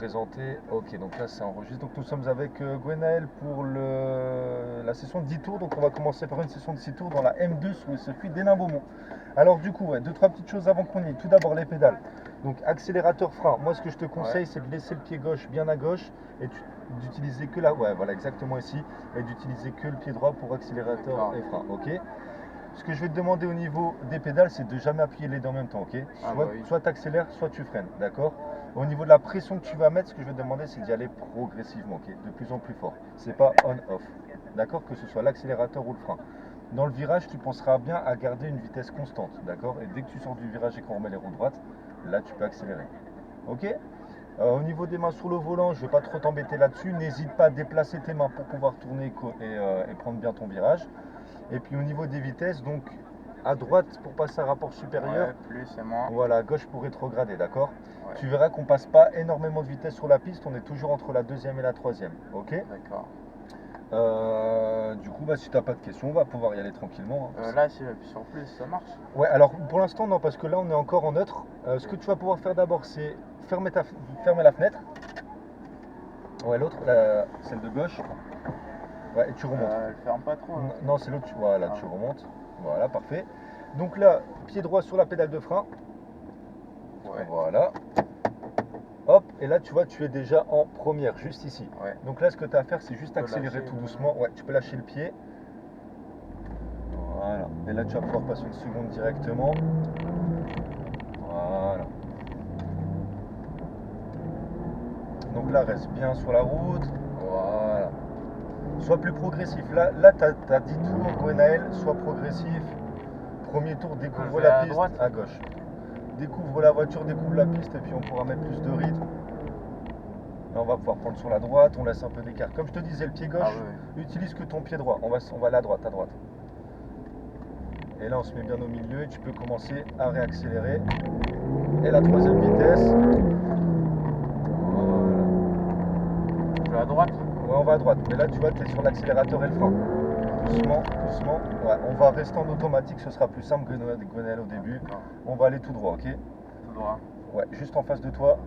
Présenté, ok, donc là c'est enregistré. Donc nous sommes avec Gwenaël pour la session de 10 tours. Donc on va commencer par une session de 6 tours dans la M2 sur le circuit d'Hénin-Beaumont. Alors du coup, ouais, deux, trois petites choses avant qu'on y aille. Tout d'abord les pédales. Donc accélérateur, frein. Moi ce que je te conseille, c'est de laisser le pied gauche bien à gauche et d'utiliser que la, ouais, voilà, exactement ici, et d'utiliser que le pied droit pour accélérateur et frein, ok. Ce que je vais te demander au niveau des pédales, c'est de jamais appuyer les deux en même temps, ok. Soit tu accélères, soit tu freines, d'accord. Au niveau de la pression que tu vas mettre, ce que je vais te demander, c'est d'y aller progressivement, ok, de plus en plus fort. C'est pas on-off, d'accord, que ce soit l'accélérateur ou le frein. Dans le virage, tu penseras bien à garder une vitesse constante, d'accord. Et dès que tu sors du virage et qu'on remet les roues droites, là tu peux accélérer, ok. Au niveau des mains sur le volant, je ne vais pas trop t'embêter là-dessus. N'hésite pas à déplacer tes mains pour pouvoir tourner et prendre bien ton virage. Et puis au niveau des vitesses, donc à droite pour passer à rapport supérieur, Ouais, plus et moins. voilà, à gauche pour rétrograder, d'accord. Ouais. Tu verras qu'on passe pas énormément de vitesse sur la piste, on est toujours entre la deuxième et la troisième, ok. D'accord. Du coup, bah, si tu n'as pas de questions, on va pouvoir y aller tranquillement, hein. Là, si j'appuie sur plus, ça marche. Ouais, alors pour l'instant, non, parce que là, on est encore en neutre. Ce que tu vas pouvoir faire d'abord, c'est fermer la fenêtre. Ouais, l'autre, celle de gauche. Ouais, et tu remontes. Elle ferme pas trop. Hein. Non, c'est l'autre, voilà, Ah. tu remontes. Voilà, parfait. Donc là, pied droit sur la pédale de frein. Ouais. Voilà. Hop, et là, tu vois, tu es déjà en première, juste ici. Ouais. Donc là, ce que tu as à faire, c'est juste accélérer lâcher, tout doucement. Ouais, tu peux lâcher le pied. Voilà. Et là, tu vas pouvoir passer une seconde directement. Voilà. Donc là, reste bien sur la route. Voilà. Sois plus progressif. Là tu as 10 tours, Gwenaël, sois progressif. Premier tour, découvre la piste droite. à gauche. Découvre la voiture, découvre la piste et puis on pourra mettre plus de rythme. Là, on va pouvoir prendre sur la droite, on laisse un peu d'écart. Comme je te disais, le pied gauche, utilise que ton pied droit. On va aller à droite, Et là, on se met bien au milieu et tu peux commencer à réaccélérer. Et la troisième vitesse. Voilà. Je vais à droite. Ouais, on va à droite. Mais là, tu vois, tu es sur l'accélérateur et le frein. Doucement, doucement. Ouais, on va rester en automatique, ce sera plus simple que Gwenaël au début. On va aller tout droit, ok. Tout droit. Ouais, juste en face de toi.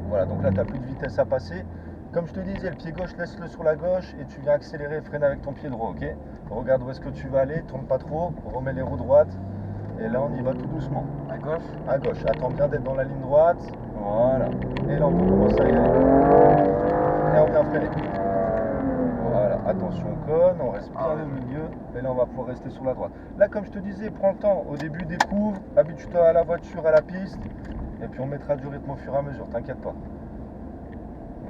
Voilà, donc là, tu n'as plus de vitesse à passer. Comme je te disais, le pied gauche, laisse-le sur la gauche et tu viens accélérer et freiner avec ton pied droit, ok. Regarde où est-ce que tu vas aller, tourne pas trop, remets les roues droites. Et là, on y va tout doucement. À gauche. À gauche, attends bien d'être dans la ligne droite. Voilà. Et là, on peut commencer à y aller. Et on vient freiner. Voilà, attention au cône, on reste bien au milieu. Et là, on va pouvoir rester sur la droite. Là, comme je te disais, prends le temps. Au début, découvre, habitue-toi à la voiture, à la piste. Et puis, on mettra du rythme au fur et à mesure, t'inquiète pas.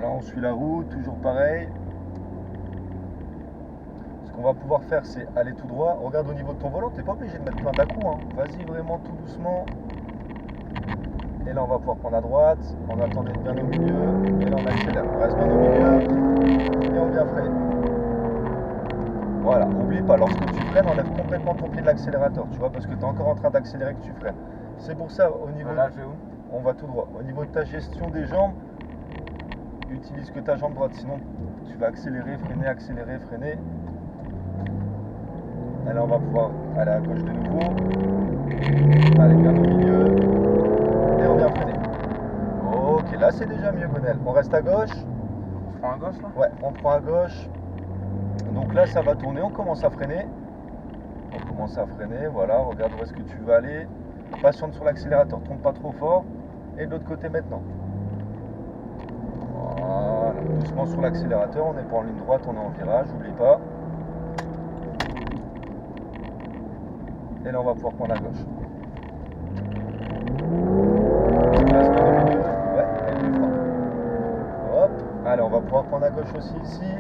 Là, on suit la route, toujours pareil. Ce qu'on va pouvoir faire, c'est aller tout droit. Regarde au niveau de ton volant, t'es pas obligé de mettre plein d'à-coups, hein. Vas-y vraiment tout doucement. Et là, on va pouvoir prendre à droite. On attend d'être bien au milieu. Et là, on accélère. On reste bien au milieu. Et on vient freiner. Voilà, n'oublie pas, lorsque tu freines, enlève complètement ton pied de l'accélérateur, tu vois, parce que tu es encore en train d'accélérer que tu freines. C'est pour ça, au niveau là, je vais où? On va tout droit. Au niveau de ta gestion des jambes, utilise que ta jambe droite, sinon tu vas accélérer, freiner. Et là, on va pouvoir aller à gauche de nouveau. Allez, bien au milieu. Et on vient freiner. Ok, là, c'est déjà mieux, Gwenaël. On reste à gauche. On prend à gauche, là? Ouais, on prend à gauche. Donc là, ça va tourner, on commence à freiner. Voilà, regarde où est-ce que tu veux aller. Patiente sur l'accélérateur, tourne pas trop fort. Et de l'autre côté maintenant. Voilà, doucement sur l'accélérateur, on n'est pas en ligne droite, on est en virage, n'oublie pas. Et là, on va pouvoir prendre à gauche. Reste bien au milieu, ouais, et du frein. Hop, allez, on va pouvoir prendre à gauche aussi ici.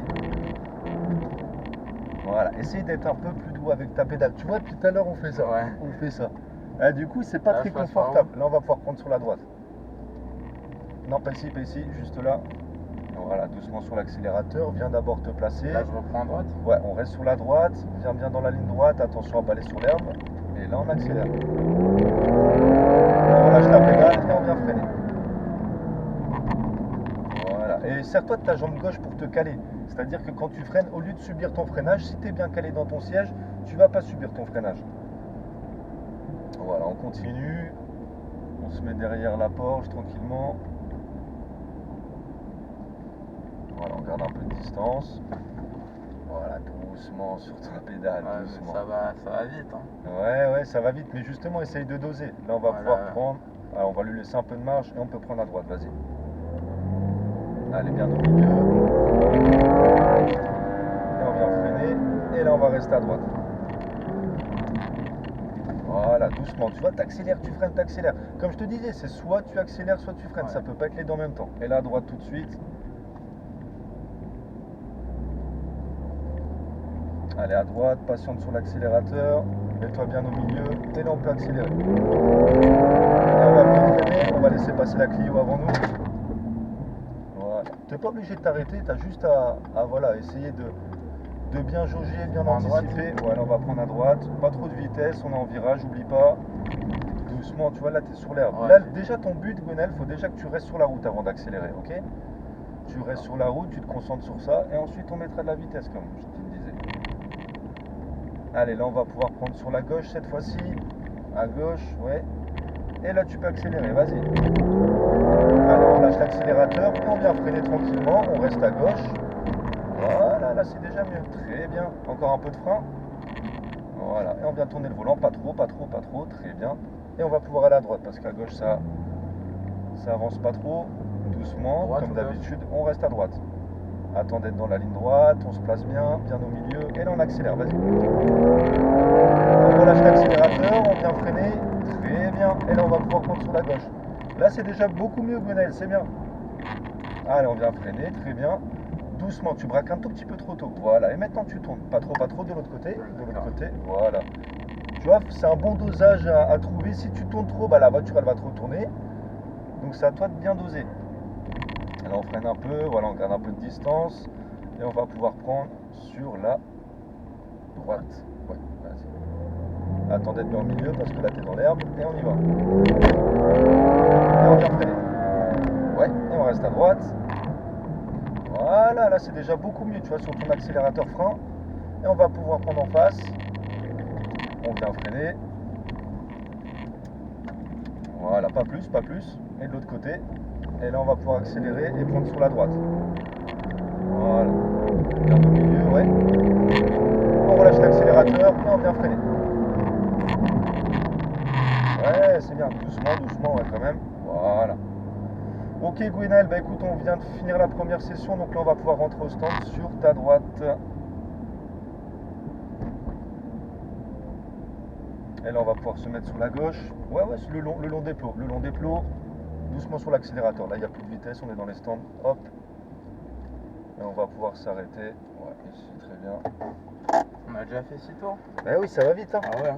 Voilà, essaye d'être un peu plus doux avec ta pédale. Tu vois, depuis tout à l'heure, on fait ça. Ouais. On fait ça. Ah, du coup, c'est pas très confortable. Là, on va pouvoir prendre sur la droite. Non, pas ici, juste là. Voilà, doucement sur l'accélérateur. Viens d'abord te placer. Là, je reprends à droite. Ouais, on reste sur la droite. Viens bien dans la ligne droite. Attention à pas aller sur l'herbe. Et là, on accélère. On lâche la pédale et on vient freiner. Voilà. Et serre-toi de ta jambe gauche pour te caler. C'est-à-dire que quand tu freines, au lieu de subir ton freinage, si tu es bien calé dans ton siège, tu vas pas subir ton freinage. Voilà, on continue. On se met derrière la Porsche tranquillement. Voilà, on garde un peu de distance. Voilà, doucement sur ta pédale, Ouais, mais doucement. ça va vite. Hein. Ouais, ça va vite, mais justement, essaye de doser. Là, on va Voilà. pouvoir prendre. Alors, on va lui laisser un peu de marge et on peut prendre à droite, vas-y. Allez, bien au milieu. Et on vient freiner. Et là, on va rester à droite. Voilà, doucement. Tu vois, t'accélères, tu freines, t'accélères. Comme je te disais, c'est soit tu accélères, soit tu freines. Ouais. Ça peut pas être les deux en même temps. Et là, à droite tout de suite. Allez, à droite, patiente sur l'accélérateur. Mets-toi bien au milieu. Et là, on peut accélérer. Et on va bien freiner. On va laisser passer la Clio avant nous. Voilà. Tu n'es pas obligé de t'arrêter. Tu as juste à voilà, essayer de bien jauger, bien Prends à anticiper. Voilà, on va prendre à droite. Pas trop de vitesse. On est en virage, oublie pas. Doucement, tu vois, là, tu es sur l'herbe. Ouais. Là, déjà, ton but, Gwenel, il faut déjà que tu restes sur la route avant d'accélérer, ok? Tu restes sur la route, tu te concentres sur ça. Et ensuite, on mettra de la vitesse, comme je te disais. Allez, là, on va pouvoir prendre sur la gauche cette fois-ci. À gauche, ouais. Et là, tu peux accélérer, vas-y. Alors, on lâche l'accélérateur et on vient freiner tranquillement. On reste à gauche. Voilà, là, c'est déjà mieux. Très bien. Encore un peu de frein. Voilà. Et on vient tourner le volant. Pas trop, pas trop, pas trop. Très bien. Et on va pouvoir aller à droite parce qu'à gauche, ça avance pas trop. Doucement, Droite comme ou gauche? d'habitude. On reste à droite. Attends d'être dans la ligne droite. On se place bien, bien au milieu. Et là, on accélère, vas-y. On relâche l'accélérateur, on vient freiner, très bien, et là on va pouvoir prendre sur la gauche. Là c'est déjà beaucoup mieux Gwenaël, c'est bien. Allez, on vient freiner, très bien. Doucement, tu braques un tout petit peu trop tôt. Voilà, et maintenant tu tournes. Pas trop de l'autre côté. De l'autre côté, voilà. Tu vois, c'est un bon dosage à trouver. Si tu tournes trop, bah, la voiture elle va te retourner. Donc c'est à toi de bien doser. Là on freine un peu, voilà, on garde un peu de distance. Et on va pouvoir prendre sur la droite. Ouais, vas-y. Attends d'être bien au milieu parce que là t'es dans l'herbe et on y va. Et on vient freiner. Ouais, et on reste à droite. Voilà, là c'est déjà beaucoup mieux, tu vois, sur ton accélérateur frein. Et on va pouvoir prendre en face. On vient freiner. Voilà, pas plus, pas plus. Et de l'autre côté. Et là on va pouvoir accélérer et prendre sur la droite. Voilà. Bien au milieu, ouais. On relâche l'accélérateur et on vient freiner. Ouais, c'est bien, doucement, ouais, quand même. Voilà. Ok, Gwenaël, bah écoute, on vient de finir la première session, donc là on va pouvoir rentrer au stand sur ta droite. Et là on va pouvoir se mettre sur la gauche. Ouais, le long des plots, doucement sur l'accélérateur. Là il n'y a plus de vitesse, on est dans les stands. Hop. Et on va pouvoir s'arrêter. Ouais, ici, très bien. On a déjà fait 6 tours. Bah oui, ça va vite, hein. Ah ouais. Hein.